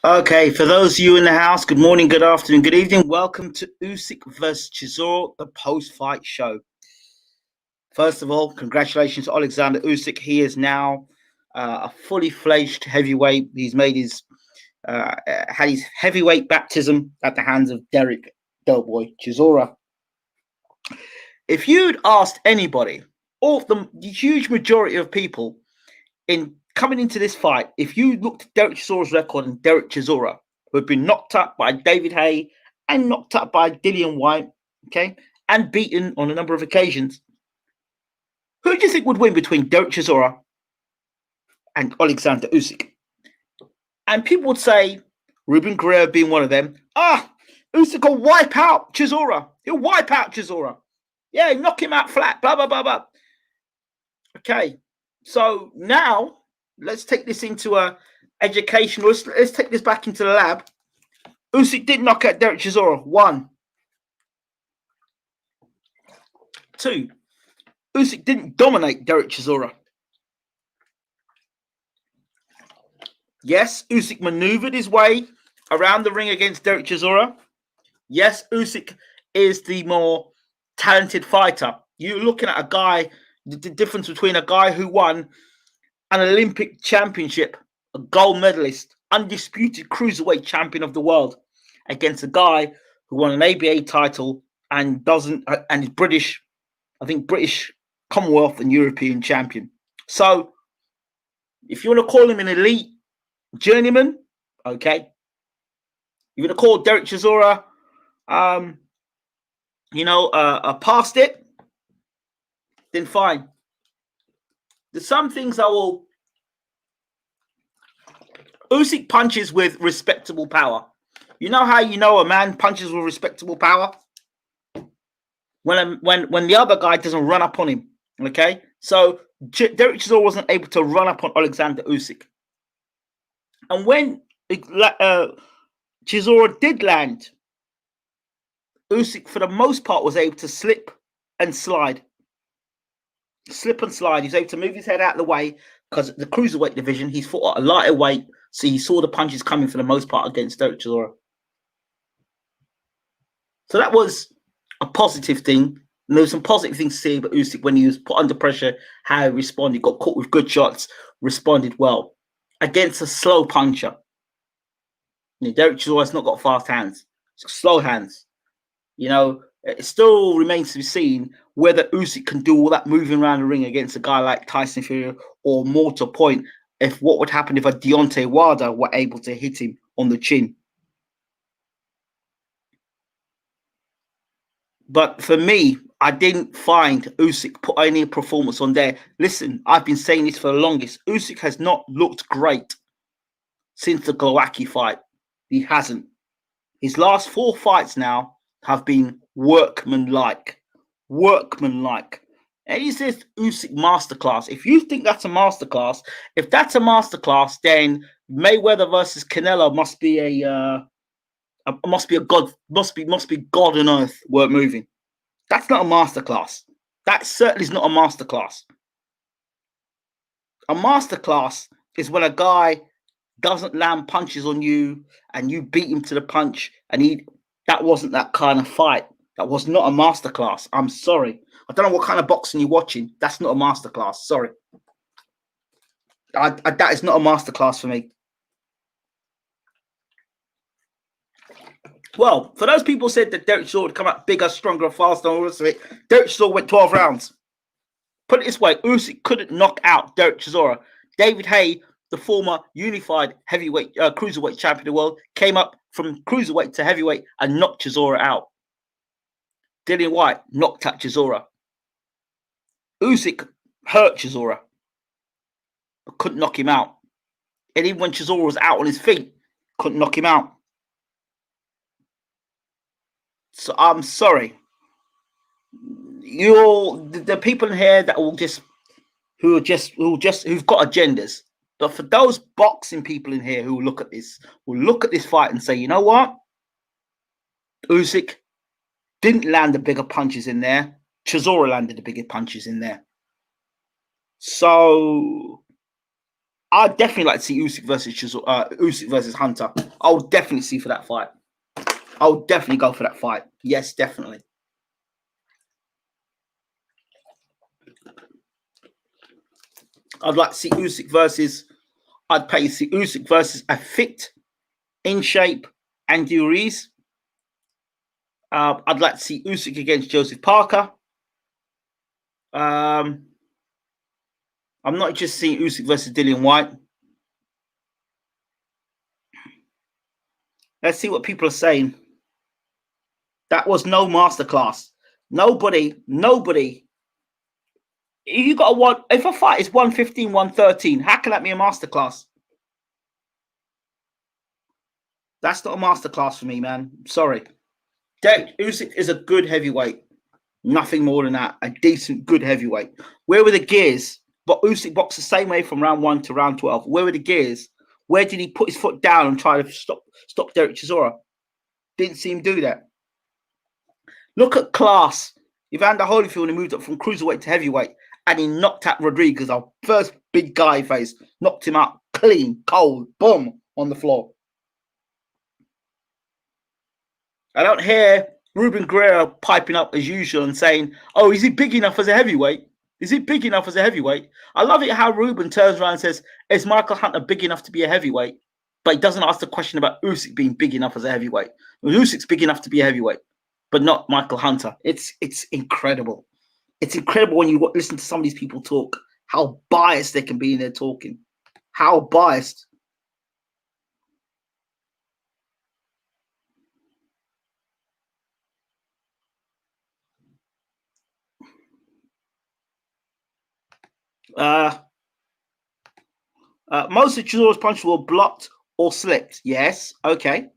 Okay, for those of you in the house, good morning, good afternoon, good evening. Welcome to Usyk vs Chisora, the post-fight show. First of all, congratulations to Alexander Usyk. He is now a fully fledged heavyweight. He's made his had his heavyweight baptism at the hands of Derek Doughboy Chisora. If you'd asked anybody, or the huge majority of people in coming into this fight, if you looked at Derek Chisora's record and Derek Chisora, who had been knocked up by David Haye and knocked up by Dillian Whyte, okay, and beaten on a number of occasions, who do you think would win between Derek Chisora and Alexander Usyk? And people would say, Ruben Guerrero being one of them, Usyk will wipe out Chisora. He'll wipe out Chisora. Yeah, knock him out flat, blah, blah, blah, blah. Okay, so now let's take this into a educational. Let's take this back into the lab. Usyk did knock out Derek Chisora. 1. 2. Usyk didn't dominate Derek Chisora. Yes, Usyk maneuvered his way around the ring against Derek Chisora. Yes, Usyk is the more talented fighter. You're looking at a guy, the difference between a guy who won an Olympic championship, a gold medalist, undisputed cruiserweight champion of the world, against a guy who won an ABA title and is British, I think British Commonwealth and European champion. So if you want to call him an elite journeyman, okay. You're going to call Derek Chisora, past it, then fine. There's some things I will. Usyk punches with respectable power. You know how you know a man punches with respectable power? When the other guy doesn't run up on him. Okay? So Derek Chisora wasn't able to run up on Alexander Usyk. And when Chisora did land, Usyk for the most part was able to slip and slide. He's able to move his head out of the way because the cruiserweight division, he's fought at a lighter weight, so he saw the punches coming for the most part against Derek Chisora. So that was a positive thing. And there was some positive things to say about Usyk when he was put under pressure, how he responded, got caught with good shots, responded well against a slow puncher. Derek Chisora's not got fast hands, slow hands. It still remains to be seen whether Usyk can do all that moving around the ring against a guy like Tyson Fury, or more to point, if what would happen if a Deontay Wilder were able to hit him on the chin. But for me, I didn't find Usyk put any performance on there. Listen, I've been saying this for the longest. Usyk has not looked great since the Glowacki fight. He hasn't. His last 4 fights now have been workmanlike. And he says Usyk masterclass. If you think that's a masterclass, then Mayweather versus Canelo must be God on earth worth moving. That's not a masterclass. That certainly is not a masterclass. A masterclass is when a guy doesn't land punches on you and you beat him to the punch, and that wasn't that kind of fight. That was not a masterclass. I'm sorry. I don't know what kind of boxing you're watching. That's not a masterclass. Sorry. That is not a masterclass for me. Well, for those people who said that Derek Chisora would come out bigger, stronger, faster, and all the rest of it, Derek Chisora went 12 rounds. Put it this way, Usyk couldn't knock out Derek Chisora. David Haye, the former unified heavyweight, cruiserweight champion of the world, came up from cruiserweight to heavyweight and knocked Chisora out. Dillian Whyte knocked out Chisora. Usyk hurt Chisora, but couldn't knock him out. And even when Chisora was out on his feet, couldn't knock him out. So I'm sorry. The people in here that who've got agendas. But for those boxing people in here who look at this fight and say, you know what? Usyk didn't land the bigger punches in there. Chisora landed the bigger punches in there. So I'd definitely like to see Usyk versus Usyk versus Hunter. I would definitely see for that fight. I would definitely go for that fight. Yes, definitely. I'd like to see Usyk versus. I'd pay to see Usyk versus a fit, in shape Andy Ruiz. I'd like to see Usyk against Joseph Parker. I'm not just seeing Usyk versus Dillian White. Let's see what people are saying. That was no masterclass. Nobody. If you got if a fight is 115, 113, how can that be a masterclass? That's not a masterclass for me, man. Sorry. Usyk is a good heavyweight. Nothing more than that. A decent, good heavyweight. Where were the gears? But Usyk boxed the same way from round 1 to round 12. Where were the gears? Where did he put his foot down and try to stop Derek Chisora? Didn't see him do that. Look at class. Evander Holyfield, he moved up from cruiserweight to heavyweight, and he knocked out Rodriguez, our first big guy face. Knocked him out clean, cold, boom, on the floor. I don't hear Ruben Guerrero piping up as usual and saying, oh, is he big enough as a heavyweight? Is he big enough as a heavyweight? I love it how Ruben turns around and says, is Michael Hunter big enough to be a heavyweight? But he doesn't ask the question about Usyk being big enough as a heavyweight. Usyk's big enough to be a heavyweight, but not Michael Hunter. It's incredible. It's incredible when you listen to some of these people talk, how biased they can be in their talking. How biased. Most of Chisora's punches were blocked or slipped. Yes, okay.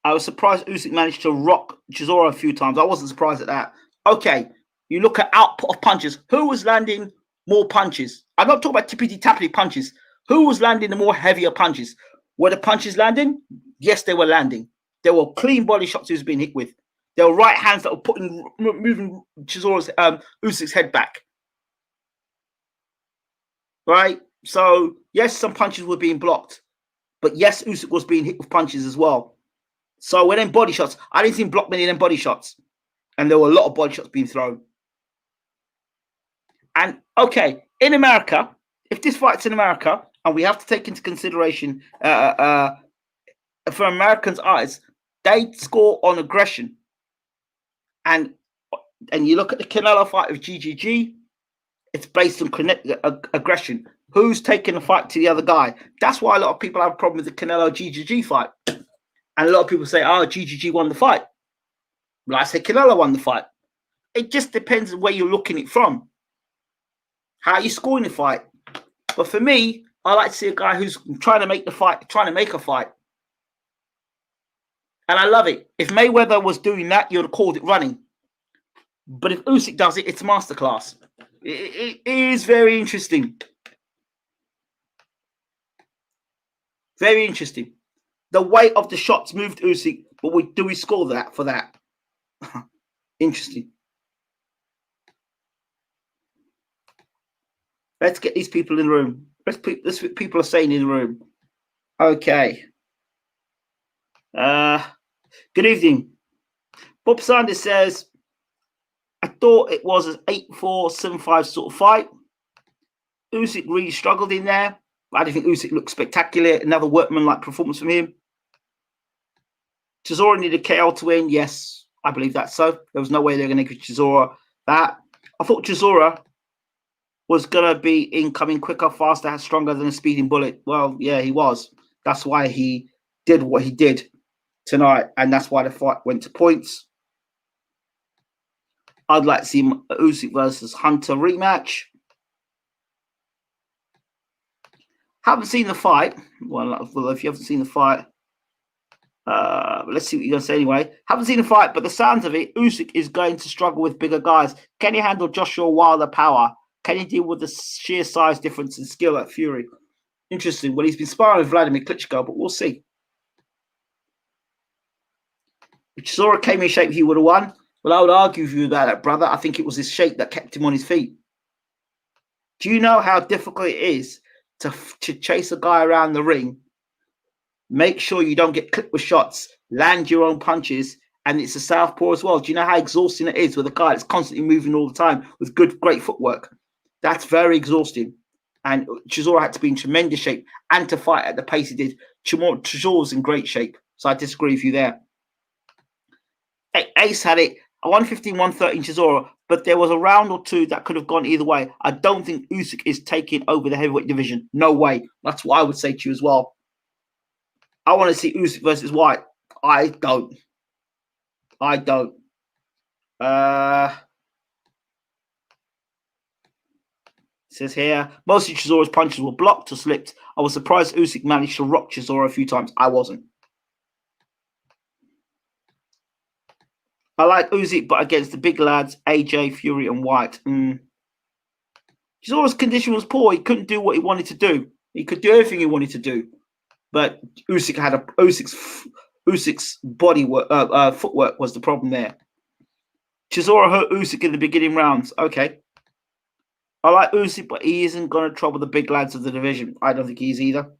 I was surprised Usyk managed to rock Chisora a few times. I wasn't surprised at that. Okay, you look at output of punches. Who was landing more punches? I'm not talking about tippity-tappity punches. Who was landing the more heavier punches? Were the punches landing? Yes, they were landing. There were clean body shots he was being hit with. There were right hands that were moving Chisora's Usyk's head back. Right? So, yes, some punches were being blocked. But yes, Usyk was being hit with punches as well. So when them body shots, I didn't see him block many of them body shots. And there were a lot of body shots being thrown. And, okay, in America, if this fight's in America, and we have to take into consideration, for Americans' eyes, they score on aggression. And you look at the Canelo fight of GGG, it's based on aggression. Who's taking the fight to the other guy? That's why a lot of people have a problem with the Canelo GGG fight. And a lot of people say, oh, GGG won the fight. Well, I say Canelo won the fight. It just depends on where you're looking it from. How are you scoring the fight? But for me, I like to see a guy who's trying to make a fight. And I love it. If Mayweather was doing that, you'd have called it running. But if Usyk does it, it's masterclass. It is very interesting. Very interesting. The weight of the shots moved Usyk, but do we score that for that? Interesting. Let's get these people in the room. Let's what people are saying in the room. Okay. Good evening. Bob Sanders says, I thought it was an 8-4, 7-5 sort of fight. Usyk really struggled in there. I didn't think Usyk looked spectacular. Another workman-like performance from him. Chisora needed KO to win. Yes, I believe that. So there was no way they're going to give Chisora that. I thought Chisora was going to be incoming quicker, faster, stronger than a speeding bullet. Well, yeah, he was. That's why he did what he did tonight, and that's why the fight went to points. I'd like to see Usyk versus Hunter rematch. Haven't seen the fight. Well, if you haven't seen the fight, let's see what you're going to say anyway. Haven't seen the fight, but the sounds of it, Usyk is going to struggle with bigger guys. Can he handle Joshua Wilder power? Can he deal with the sheer size difference in skill at Fury? Interesting. Well, he's been sparring with Vladimir Klitschko, but we'll see. If Chisora came in shape, he would have won. Well, I would argue with you about that, brother. I think it was his shape that kept him on his feet. Do you know how difficult it is to chase a guy around the ring. Make sure you don't get clipped with shots, land your own punches, and it's a southpaw as well. Do you know how exhausting it is with a guy that's constantly moving all the time with great footwork? That's very exhausting. And Chisora had to be in tremendous shape and to fight at the pace he did. Chisora's in great shape. So I disagree with you there. Ace had it 115, 113 Chisora, but there was a round or two that could have gone either way. I don't think Usyk is taking over the heavyweight division. No way. That's what I would say to you as well. I want to see Usyk versus White. I don't. It says here, most of Chisora's punches were blocked or slipped. I was surprised Usyk managed to rock Chisora a few times. I wasn't. I like Usyk, but against the big lads, AJ, Fury, and White. Chisora's condition was poor. He couldn't do what he wanted to do. He could do everything he wanted to do. But Usyk's body work, footwork was the problem there. Chisora hurt Usyk in the beginning rounds. Okay. I like Usyk, but he isn't going to trouble the big lads of the division. I don't think he is either.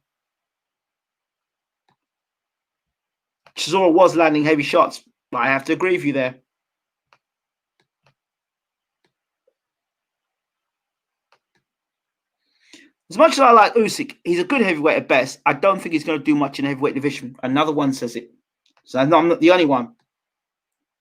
Chisora was landing heavy shots, but I have to agree with you there. As much as I like Usyk, he's a good heavyweight at best. I don't think he's going to do much in the heavyweight division. Another one says it. So I'm not the only one.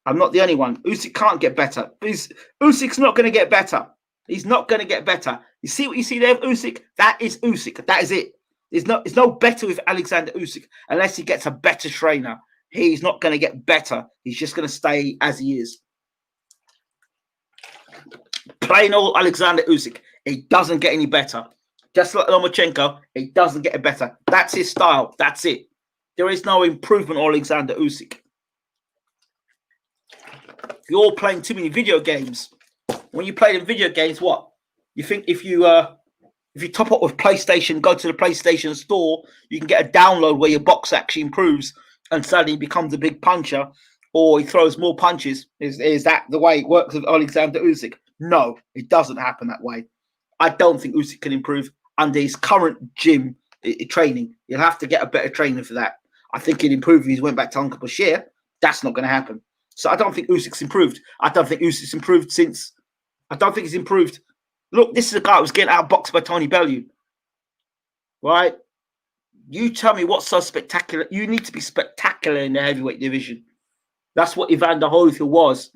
I'm not the only one. Usyk can't get better. Usyk's not going to get better. He's not going to get better. You see what you see there with Usyk? That is Usyk. That is it. It's no better with Alexander Usyk unless he gets a better trainer. He's not going to get better. He's just going to stay as he is. Plain old Alexander Usyk. He doesn't get any better. Just like Lomachenko, he doesn't get better. That's his style. That's it. There is no improvement on Alexander Usyk. You're all playing too many video games. When you play them video games, what? You think if you top up with PlayStation, go to the PlayStation store, you can get a download where your box actually improves and suddenly he becomes a big puncher or he throws more punches. Is that the way it works with Alexander Usyk? No, it doesn't happen that way. I don't think Usyk can improve under his current gym training. You'll have to get a better trainer for that. I think he'd improve if he went back to Uncle Bashir. That's not going to happen. So I don't think Usyk's improved. I don't think Usyk's improved since. I don't think he's improved. Look, this is a guy who was getting outboxed by Tony Bellew. Right? You tell me what's so spectacular. You need to be spectacular in the heavyweight division. That's what Evander Holyfield was.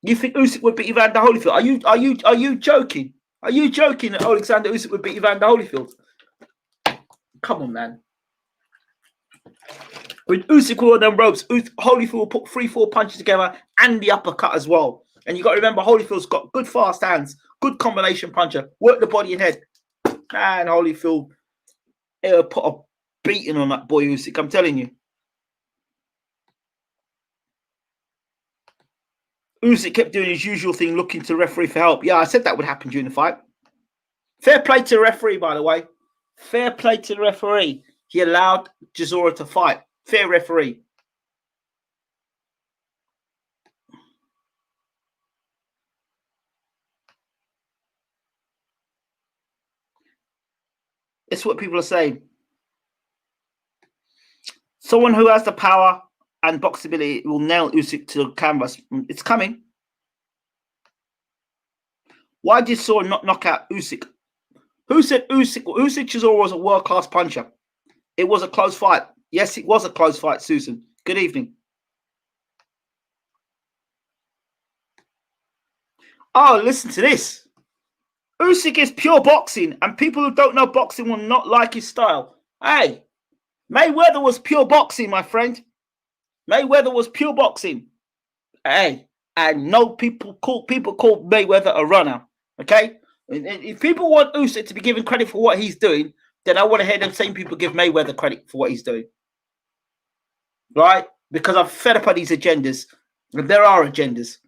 You think Usyk would beat Evander Holyfield? Are you joking? Are you joking that Alexander Usyk would beat Evander Holyfield? Come on, man. With Usyk on them ropes, Holyfield will put 3-4 punches together and the uppercut as well. And you got to remember, Holyfield's got good fast hands, good combination puncher, work the body and head. And Holyfield, he'll put a beating on that boy Usyk, I'm telling you. Usyk kept doing his usual thing, looking to the referee for help. Yeah, I said that would happen during the fight. Fair play to the referee, by the way. Fair play to the referee. He allowed Chisora to fight. Fair referee. It's what people are saying. Someone who has the power and boxability will nail Usyk to the canvas. It's coming. Why did Chisora not knock out Usyk? Who said Usyk? Who said Chisora was a world-class puncher? It was a close fight. Yes, it was a close fight, Susan. Good evening. Oh, listen to this. Usyk is pure boxing, and people who don't know boxing will not like his style. Hey, Mayweather was pure boxing, my friend. Mayweather was pure boxing. Hey, and no people call Mayweather a runner. Okay? If people want Usyk to be given credit for what he's doing, then I want to hear them same people give Mayweather credit for what he's doing. Right? Because I'm fed up on these agendas. And there are agendas.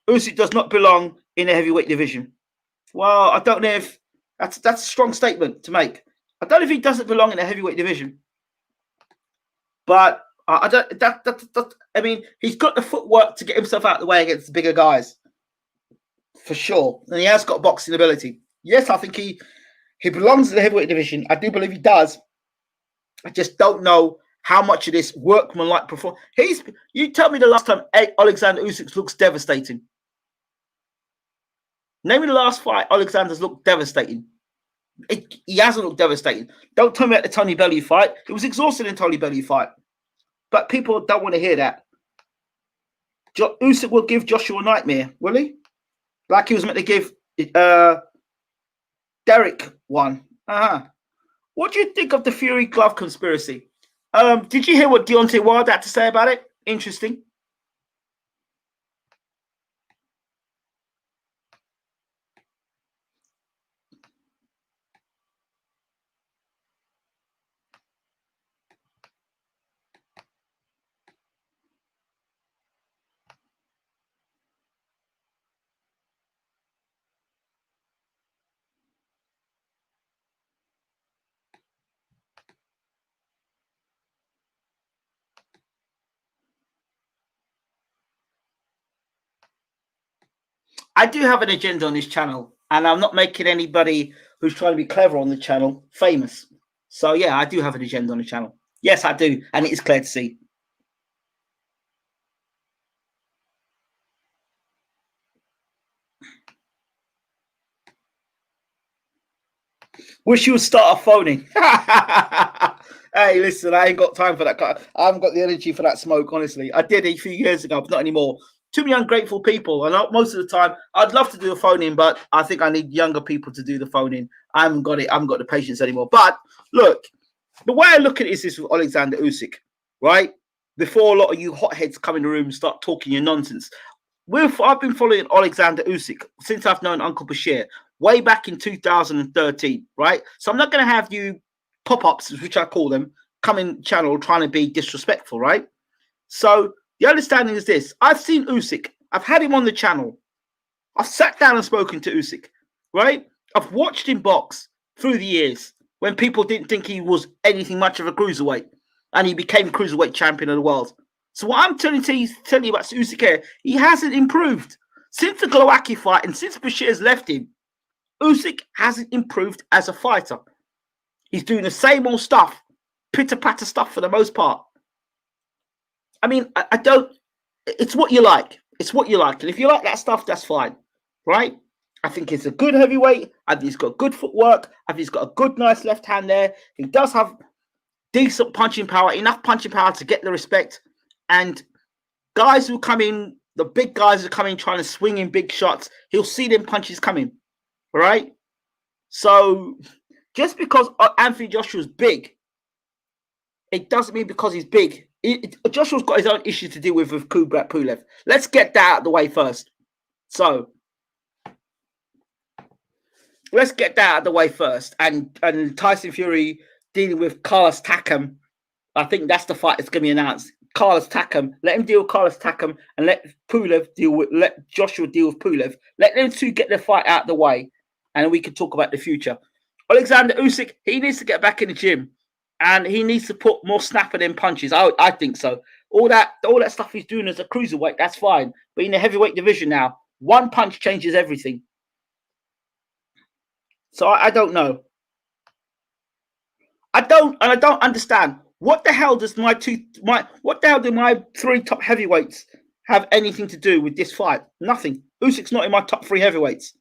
Usyk does not belong in the heavyweight division. Well, I don't know if that's a strong statement to make. I don't know if he doesn't belong in the heavyweight division. But I don't. I mean, he's got the footwork to get himself out of the way against the bigger guys, for sure. And he has got boxing ability. Yes, I think he He belongs in the heavyweight division. I do believe he does. I just don't know how much of this workman-like performance. You tell me the last time Alexander Usyk looks devastating. Name me the last fight Alexander's looked devastating. He hasn't looked devastating. Don't tell me about the Tony Bellew fight. It was exhausting in Tony Bellew fight. But people don't want to hear that. Usyk will give Joshua a nightmare, will he? Like he was meant to give Derek one. What do you think of the Fury glove conspiracy? Did you hear what Deontay Wilder had to say about it? Interesting. I do have an agenda on this channel, and I'm not making anybody who's trying to be clever on the channel famous. So, yeah, I do have an agenda on the channel. Yes, I do, and it is clear to see. Wish you would start phoning. Hey, listen, I ain't got time for that. I haven't got the energy for that smoke, honestly. I did a few years ago, but not anymore. Too many ungrateful people. And most of the time, I'd love to do the phone-in, but I think I need younger people to do the phone-in. I haven't got it. I haven't got the patience anymore. But, look, the way I look at it is this with Alexander Usyk, right? Before a lot of you hotheads come in the room and start talking your nonsense. I've been following Alexander Usyk since I've known Uncle Bashir, way back in 2013, right? So I'm not going to have you pop-ups, which I call them, come in channel trying to be disrespectful, right? So the understanding is this. I've seen Usyk. I've had him on the channel. I've sat down and spoken to Usyk, right? I've watched him box through the years when people didn't think he was anything much of a cruiserweight, and he became cruiserweight champion of the world. So what I'm telling you about Usyk here, he hasn't improved. Since the Glowacki fight and since Bashir's left him, Usyk hasn't improved as a fighter. He's doing the same old stuff, pitter-patter stuff for the most part. I mean, I don't... It's what you like. It's what you like. And if you like that stuff, that's fine, right? I think he's a good heavyweight. I think he's got good footwork. I think he's got a good, nice left hand there. He does have decent punching power, enough punching power to get the respect. And guys who come in, the big guys who come in trying to swing in big shots, he'll see them punches coming, right? So just because Anthony Joshua's big, it doesn't mean because he's big. Joshua's got his own issues to deal with Kubrat Pulev. Let's get that out of the way first. So let's get that out of the way first. And Tyson Fury dealing with Carlos Takam. I think that's the fight that's going to be announced. Carlos Takam. Let him deal with Carlos Takam and let Joshua deal with Pulev. Let them two get their fight out of the way, and we can talk about the future. Alexander Usyk, he needs to get back in the gym, and he needs to put more snapper than punches. I think so. All that stuff he's doing as a cruiserweight, that's fine. But in the heavyweight division now, one punch changes everything. So I don't know. I don't understand. What the hell do my three top heavyweights have anything to do with this fight? Nothing. Usyk's not in my top three heavyweights.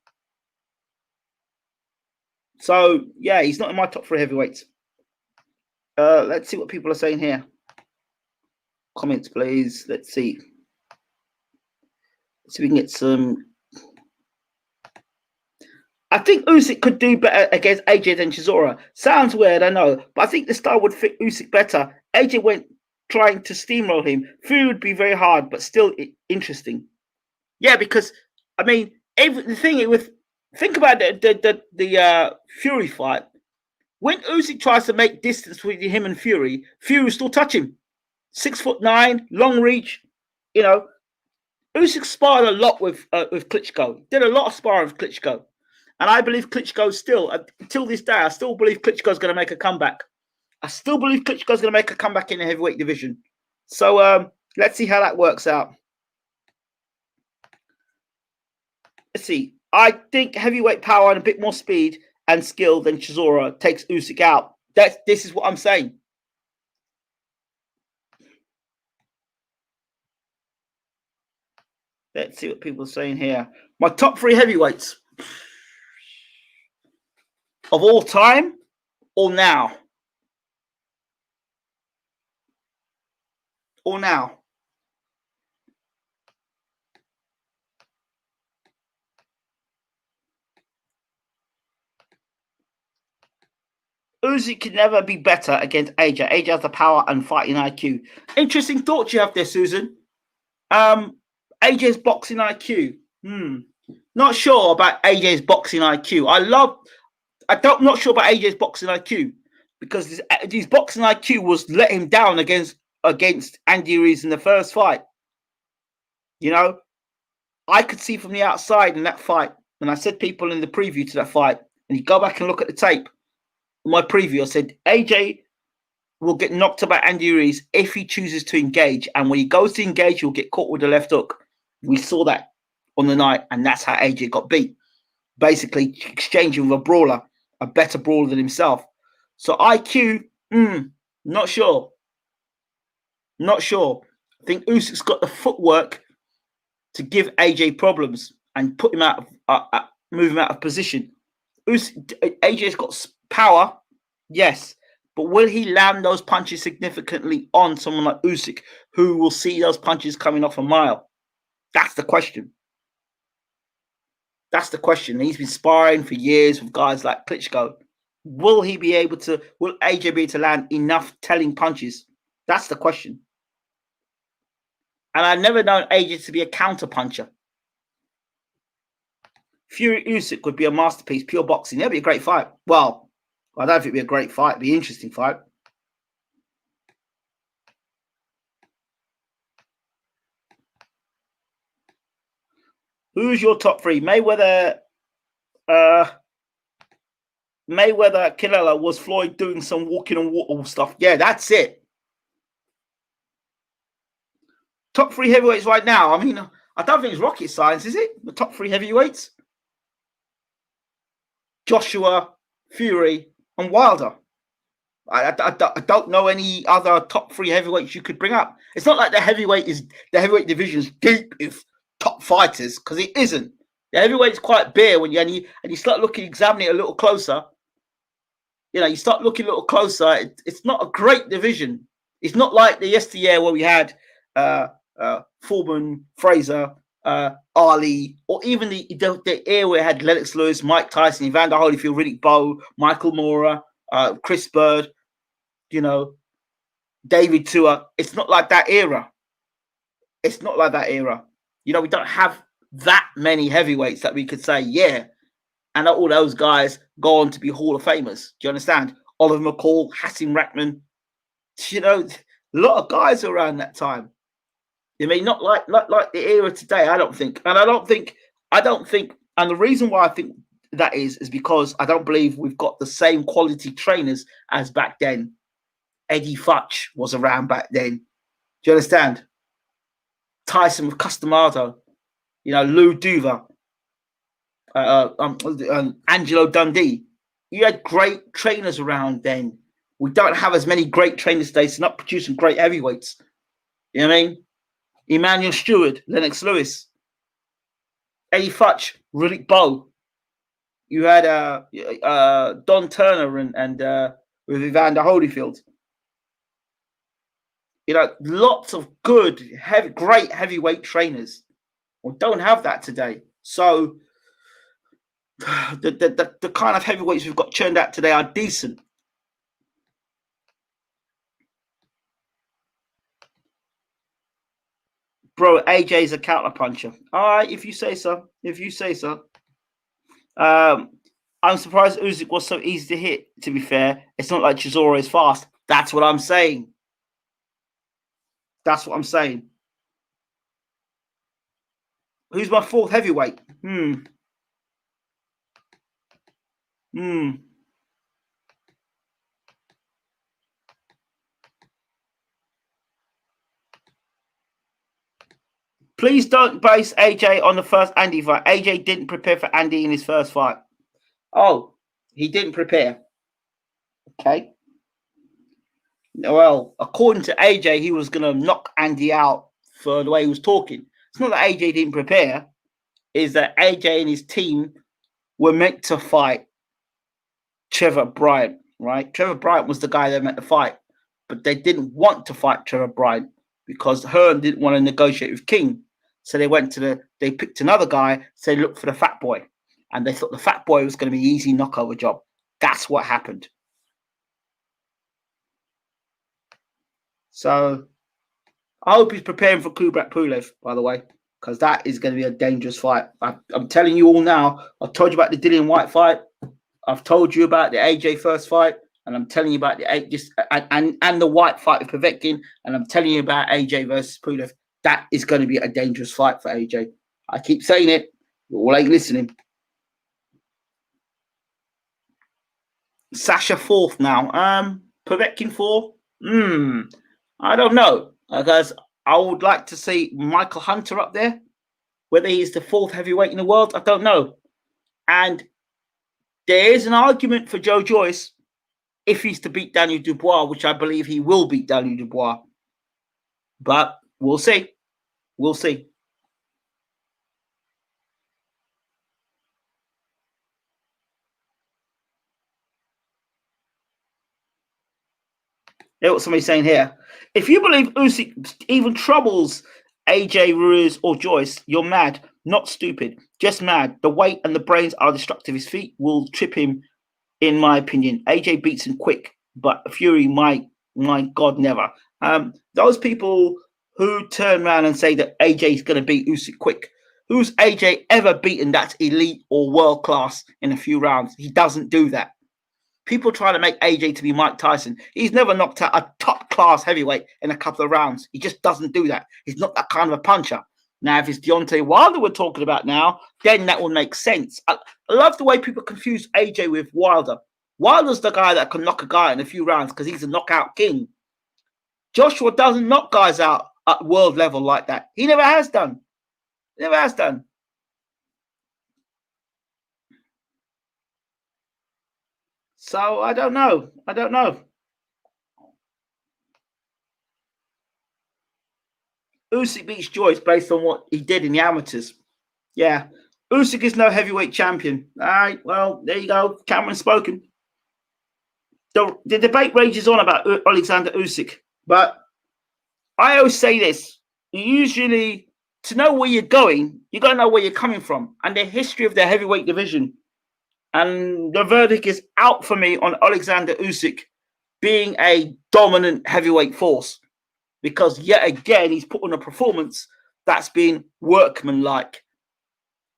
So yeah, he's not in my top three heavyweights. Let's see what people are saying here. Comments, please. Let's see. So we can get some. I think Usyk could do better against AJ than Chisora. Sounds weird, I know, but I think the style would fit Usyk better. AJ went trying to steamroll him. Fury would be very hard, but still interesting. Yeah, because I mean, the thing with think about the Fury fight. When Usyk tries to make distance between him and Fury will still touch him. 6'9", long reach. You know, Usyk sparred a lot with Klitschko. Did a lot of sparring with Klitschko. And I believe Klitschko still, until this day, I still believe Klitschko's going to make a comeback. I still believe Klitschko's going to make a comeback in the heavyweight division. So let's see how that works out. Let's see. I think heavyweight power and a bit more speed. and skill than Chisora takes Usyk out. This is what I'm saying. Let's see what people are saying here. My top 3 heavyweights of all time or now? Or now? Usyk can never be better against AJ. AJ has the power and fighting IQ. Interesting thoughts you have there, Susan. AJ's boxing IQ. Not sure about AJ's boxing IQ. I'm not sure about AJ's boxing IQ because his boxing IQ was let him down against Andy Ruiz in the first fight. You know, I could see from the outside in that fight, and I said people in the preview to that fight, and you go back and look at the tape. In my preview, I said AJ will get knocked about Andy Ruiz if he chooses to engage, and when he goes to engage, he'll get caught with the left hook. We saw that on the night, and that's how AJ got beat. Basically, exchanging with a brawler, a better brawler than himself. So IQ, not sure. Not sure. I think Usyk's got the footwork to give AJ problems and put him out of, move him out of position. AJ's got power, yes, but will he land those punches significantly on someone like Usyk, who will see those punches coming off a mile? That's the question. That's the question. He's been sparring for years with guys like Klitschko. Will AJ be able to land enough telling punches? That's the question. And I've never known AJ to be a counter puncher. Fury Usyk would be a masterpiece, pure boxing. That'd be a great fight. Well, I don't think it'd be a great fight. It'd be an interesting fight. Who's your top 3? Mayweather, Canelo. Was Floyd doing some walking on water stuff? Yeah, that's it. Top 3 heavyweights right now. I mean, I don't think it's rocket science, is it? The top 3 heavyweights? Joshua, Fury, and Wilder. I don't know any other top 3 heavyweights you could bring up. It's not like the heavyweight division is deep with top fighters, because it isn't. The heavyweight's quite bare when you start examining it a little closer. You start looking a little closer. It's not a great division. It's not like the yesteryear where we had Foreman, Fraser, Ali, or even the era where it had Lennox Lewis, Mike Tyson, Evander Holyfield, Riddick Bowe, Michael Moorer, Chris Bird, David Tua. It's not like that era. It's not like that era. We don't have that many heavyweights that we could say, yeah, and all those guys go on to be Hall of Famers. Do you understand? Oliver McCall, Hassim Rahman, a lot of guys around that time. I mean, not like the era today, I don't think. And I don't think, and the reason why I think that is because I don't believe we've got the same quality trainers as back then. Eddie Futch was around back then. Do you understand? Tyson with Customado, Lou Duva, Angelo Dundee. You had great trainers around then. We don't have as many great trainers today, so not producing great heavyweights. You know what I mean? Emmanuel Stewart, Lennox Lewis, Eddie Futch, Riddick Bowe. You had Don Turner and with Evander Holyfield. Lots of good, great heavyweight trainers. We don't have that today. So the kind of heavyweights we've got churned out today are decent. Bro, AJ's a counter puncher. All right, if you say so. I'm surprised Usyk was so easy to hit, to be fair. It's not like Chisora is fast. That's what I'm saying. Who's my 4th heavyweight? Please don't base AJ on the first Andy fight. AJ didn't prepare for Andy in his first fight. Oh, He didn't prepare. Okay. Well, according to AJ, he was going to knock Andy out for the way he was talking. It's not that AJ didn't prepare. It's that AJ and his team were meant to fight Trevor Bryant, right? Trevor Bryant was the guy they meant to fight, but they didn't want to fight Trevor Bryant because Hearn didn't want to negotiate with King. So they picked another guy, so they looked for the fat boy. And they thought the fat boy was going to be an easy knockover job. That's what happened. So I hope he's preparing for Kubrat Pulev, by the way, because that is going to be a dangerous fight. I'm telling you all now. I've told you about the Dillian White fight. I've told you about the AJ first fight, and I'm telling you about and the White fight with Povetkin, and I'm telling you about AJ versus Pulev. That is going to be a dangerous fight for AJ. I keep saying it, but all ain't listening. Sasha fourth now. Povetkin 4. I don't know, because I would like to see Michael Hunter up there. Whether he's the 4th heavyweight in the world, I don't know. And there is an argument for Joe Joyce if he's to beat Daniel Dubois, which I believe he will beat Daniel Dubois. But we'll see. We'll see. Here's what somebody's saying here. If you believe Usyk even troubles AJ, Ruiz, or Joyce, you're mad. Not stupid. Just mad. The weight and the brains are destructive. His feet will trip him, in my opinion. AJ beats him quick, but Fury, my God, never. Those people who turn around and say that AJ is going to beat Usyk quick, who's AJ ever beaten that's elite or world class in a few rounds? He doesn't do that. People trying to make AJ to be Mike Tyson. He's never knocked out a top class heavyweight in a couple of rounds. He just doesn't do that. He's not that kind of a puncher. Now, if it's Deontay Wilder we're talking about now, then that will make sense. I love the way people confuse AJ with Wilder. Wilder's the guy that can knock a guy in a few rounds because he's a knockout king. Joshua doesn't knock guys out at world level like that. He never has done. Never has done. So I don't know. Usyk beats Joyce based on what he did in the amateurs. Yeah. Usyk is no heavyweight champion. All right. Well, there you go. Cameron spoken. The debate rages on about Alexander Usyk, but I always say this: usually, to know where you're going, you got to know where you're coming from and the history of the heavyweight division. And the verdict is out for me on Alexander Usyk being a dominant heavyweight force, because yet again he's put on a performance that's been workmanlike.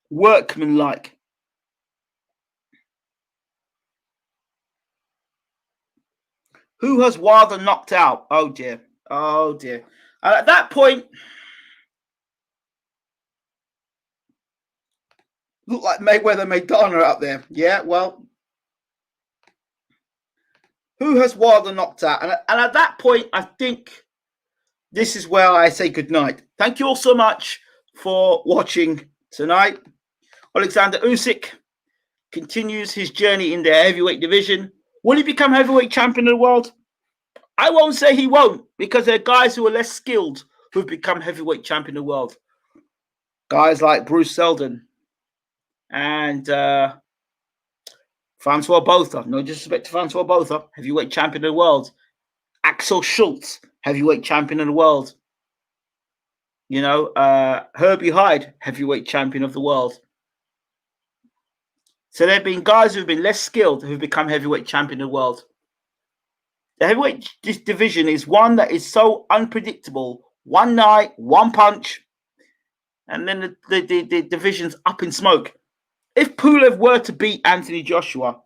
Workmanlike. Who has Wilder knocked out? Oh dear. Oh dear. And at that point, looked like Mayweather Maidana up there. Yeah, well, who has Wilder knocked out? And at that point, I think this is where I say goodnight. Thank you all so much for watching tonight. Alexander Usyk continues his journey in the heavyweight division. Will he become heavyweight champion of the world? I won't say he won't, because there are guys who are less skilled who've become heavyweight champion of the world. Guys like Bruce Seldon and Francois Botha. No disrespect to Francois Botha, heavyweight champion of the world. Axel Schultz, heavyweight champion of the world. You know, Herbie Hyde, heavyweight champion of the world. So there have been guys who've been less skilled who've become heavyweight champion of the world. The heavyweight division is one that is so unpredictable. One night, one punch, and then the division's up in smoke. If Pulev were to beat Anthony Joshua,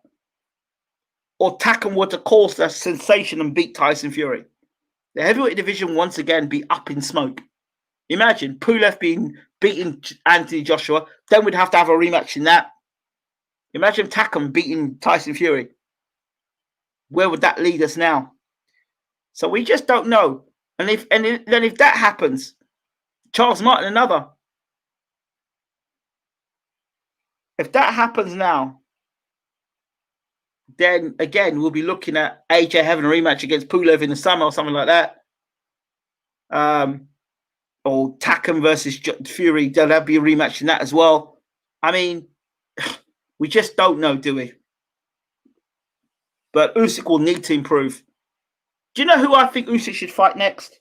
or Takam were to cause a sensation and beat Tyson Fury, the heavyweight division once again be up in smoke. Imagine Pulev beating Anthony Joshua, then we'd have to have a rematch in that. Imagine Takam beating Tyson Fury. Where would that lead us now? So we just don't know. And then if that happens, Charles Martin another. If that happens now, then again we'll be looking at AJ having a rematch against Pulev in the summer or something like that. Or Takam versus Fury, there'll be a rematch in that as well. I mean, we just don't know, do we? But Usyk will need to improve. Do you know who I think Usyk should fight next?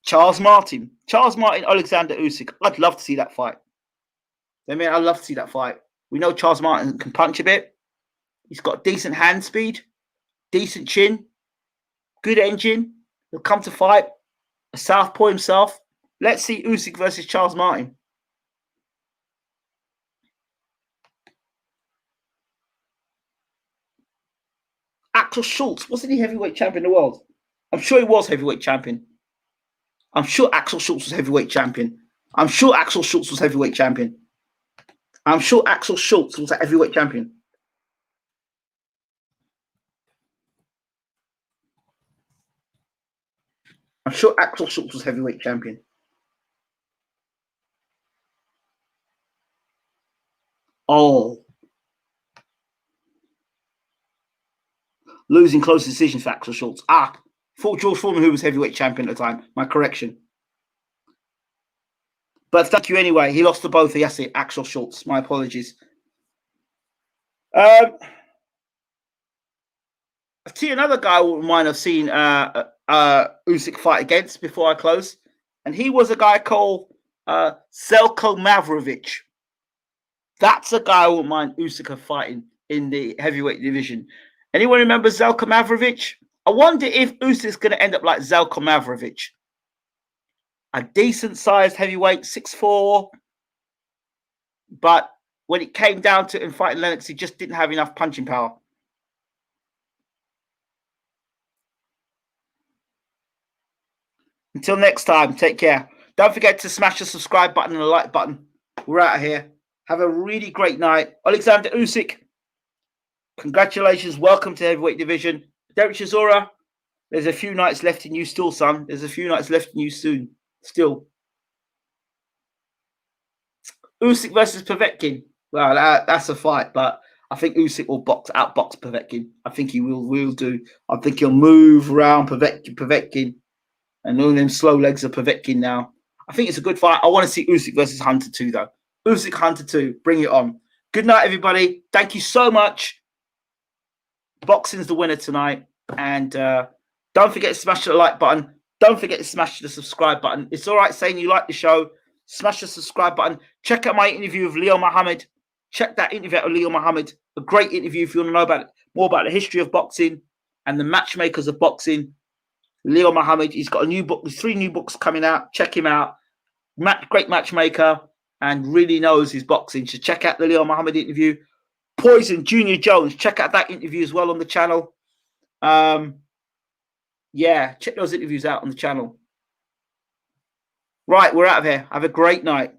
Charles Martin. Charles Martin, Alexander Usyk. I'd love to see that fight. I mean, I'd love to see that fight. We know Charles Martin can punch a bit. He's got decent hand speed, decent chin, good engine. He'll come to fight. A southpaw himself. Let's see Usyk versus Charles Martin. Axel Schultz, wasn't he heavyweight champion of the world? I'm sure he was heavyweight champion. I'm sure Axel Schultz was heavyweight champion. I'm sure Axel Schultz was heavyweight champion. I'm sure Axel Schultz was a heavyweight champion. I'm sure Axel Schultz was heavyweight champion. Oh. Losing close decisions for Axel Schultz. Thought George Foreman, who was heavyweight champion at the time. My correction. But thank you anyway. He lost to both. Yes, Axel Schultz. My apologies. I see another guy I wouldn't mind have seen Usyk fight against before I close. And he was a guy called Zelko Mavrovic. That's a guy I wouldn't mind Usyk fighting in the heavyweight division. Anyone remember Zelko Mavrovic? I wonder if Usyk's going to end up like Zelko Mavrovic. A decent-sized heavyweight, 6'4". But when it came down to it in fighting Lennox, he just didn't have enough punching power. Until next time, take care. Don't forget to smash the subscribe button and the like button. We're out of here. Have a really great night. Alexander Usyk, congratulations. Welcome to the heavyweight division. Derek Chisora, there's a few nights left in you still, son. There's a few nights left in you soon. Still. Usyk versus Povetkin. Well, that's a fight, but I think Usyk will outbox Povetkin. I think he will do. I think he'll move around Povetkin and all them slow legs of Povetkin now. I think it's a good fight. I want to see Usyk versus Hunter 2, though. Usyk Hunter 2. Bring it on. Good night, everybody. Thank you so much. Boxing's the winner tonight. And don't forget to smash the like button. Don't forget to smash the subscribe button. It's all right saying you like the show. Smash the subscribe button. Check out my interview with Leo Muhammad. Check that interview out with Leo Muhammad. A great interview if you want to know more about the history of boxing and the matchmakers of boxing. Leo Muhammad, he's got a new book. There's 3 new books coming out. Check him out. Great matchmaker and really knows his boxing. So check out the Leo Muhammad interview. Poison, Junior Jones. Check out that interview as well on the channel. Yeah, check those interviews out on the channel. Right, we're out of here. Have a great night.